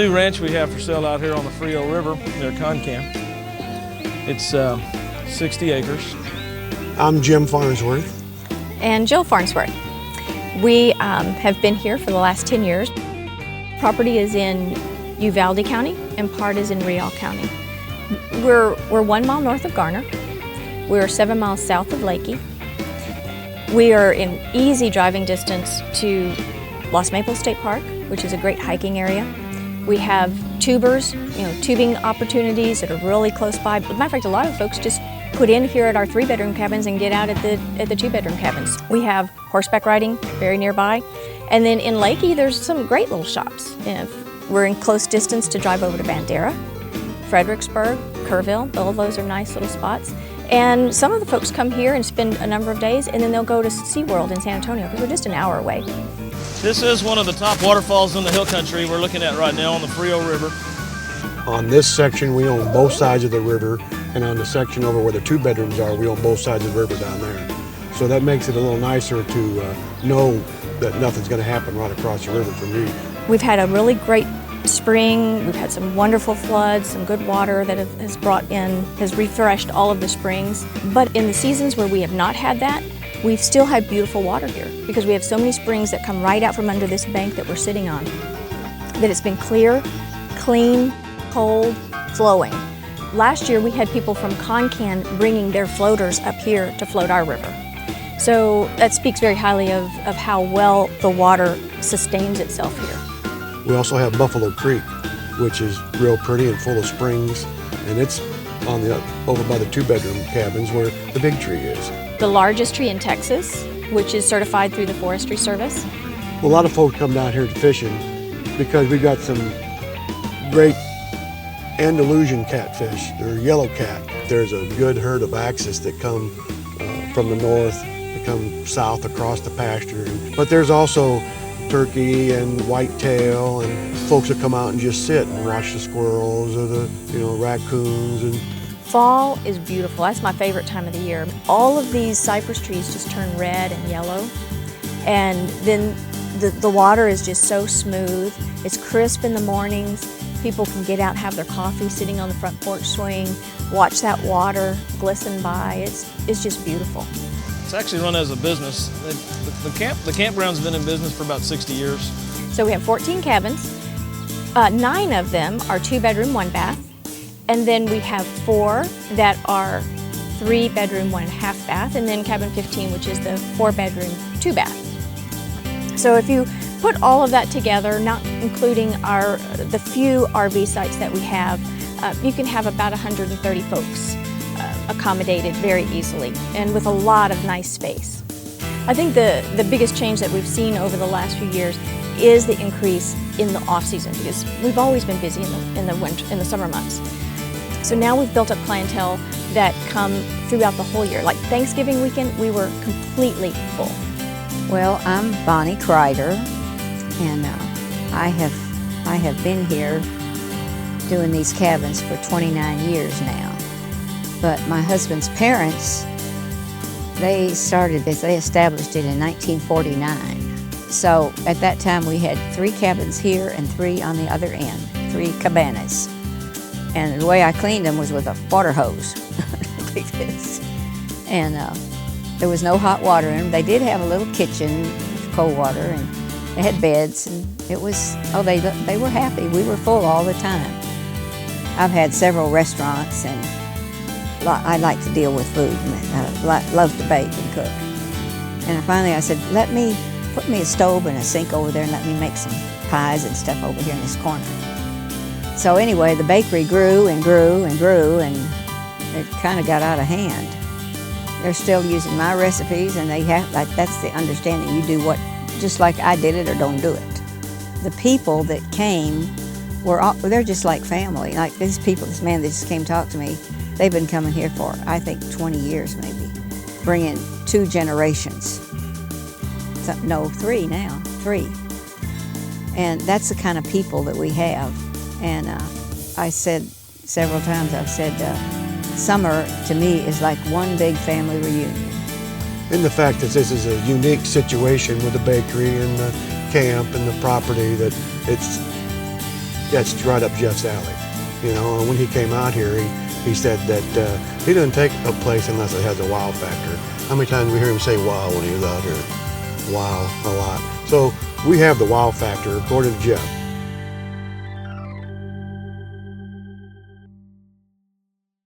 new ranch we have for sale out here on the Frio River near Concan. It's 60 acres. I'm Jim Farnsworth. And Jill Farnsworth. We have been here for the last 10 years. Property is in Uvalde County and part is in Frio County. We're 1 mile north of Garner. We're 7 miles south of Lakey. We are in easy driving distance to Lost Maple State Park, which is a great hiking area. We have tubers, tubing opportunities that are really close by. As a matter of fact, a lot of folks just put in here at our 3-bedroom cabins and get out at the 2-bedroom cabins. We have horseback riding very nearby. And then in Lakey, there's some great little shops. We're in close distance to drive over to Bandera, Fredericksburg, Kerrville. All of those are nice little spots. And some of the folks come here and spend a number of days, and then they'll go to SeaWorld in San Antonio because we're just an hour away. This is one of the top waterfalls in the hill country we're looking at right now on the Frio River. On this section, we own both sides of the river, and on the section over where the 2 bedrooms are, we own both sides of the river down there. So that makes it a little nicer to know that nothing's going to happen right across the river from you. We've had a really great spring. We've had some wonderful floods, some good water that has refreshed all of the springs. But in the seasons where we have not had that, we've still had beautiful water here because we have so many springs that come right out from under this bank that we're sitting on. That it's been clear, clean, cold, flowing. Last year we had people from Concan bringing their floaters up here to float our river. So that speaks very highly of how well the water sustains itself here. We also have Buffalo Creek, which is real pretty and full of springs, and it's on over by the 2-bedroom cabins where the big tree is. The largest tree in Texas, which is certified through the Forestry Service. A lot of folks come down here to fishing because we've got some great Andalusian catfish. They're yellow cat. There's a good herd of axis that come from the north, that come south across the pasture. But there's also turkey and whitetail, and folks that come out and just sit and watch the squirrels or the raccoons. And fall is beautiful. That's my favorite time of the year. All of these cypress trees just turn red and yellow, and then the water is just so smooth. It's crisp in the mornings. People can get out and have their coffee sitting on the front porch swing, watch that water glisten by. It's just beautiful. It's actually run as a business. The campground's been in business for about 60 years. So we have 14 cabins. 9 of them are 2-bedroom, 1-bath. And then we have 4 that are 3-bedroom, 1.5 bath. And then cabin 15, which is the 4-bedroom, 2-bath. So if you put all of that together, not including the few RV sites that we have, you can have about 130 folks accommodated very easily and with a lot of nice space. I think the biggest change that we've seen over the last few years is the increase in the off-season because we've always been busy in the summer months. So now we've built up clientele that come throughout the whole year. Like Thanksgiving weekend, we were completely full. Well, I'm Bonnie Crider, and I have been here doing these cabins for 29 years now. But my husband's parents, they established it in 1949. So at that time we had 3 cabins here and 3 on the other end, 3 cabanas. And the way I cleaned them was with a water hose like this. And there was no hot water in them. They did have a little kitchen with cold water, and they had beds, and it was, they were happy. We were full all the time. I've had several restaurants, and I like to deal with food. I love to bake and cook. And finally I said, put me a stove and a sink over there and let me make some pies and stuff over here in this corner. So anyway, the bakery grew and grew and grew, and it kind of got out of hand. They're still using my recipes, and that's the understanding. You do just like I did it or don't do it. The people that came they're just like family. Like these people, this man that just came talk to me, they've been coming here for, I think, 20 years maybe, bringing 2 generations. No, 3 now, 3. And that's the kind of people that we have. And I said several times, I've said, summer to me is like one big family reunion. And the fact that this is a unique situation with the bakery and the camp and the property, that that's right up Jeff's alley. You know, and when he came out here, he said that he doesn't take a place unless it has a wow factor. How many times we hear him say wow when he was out here? Wow, a lot. So we have the wow factor, according to Jeff.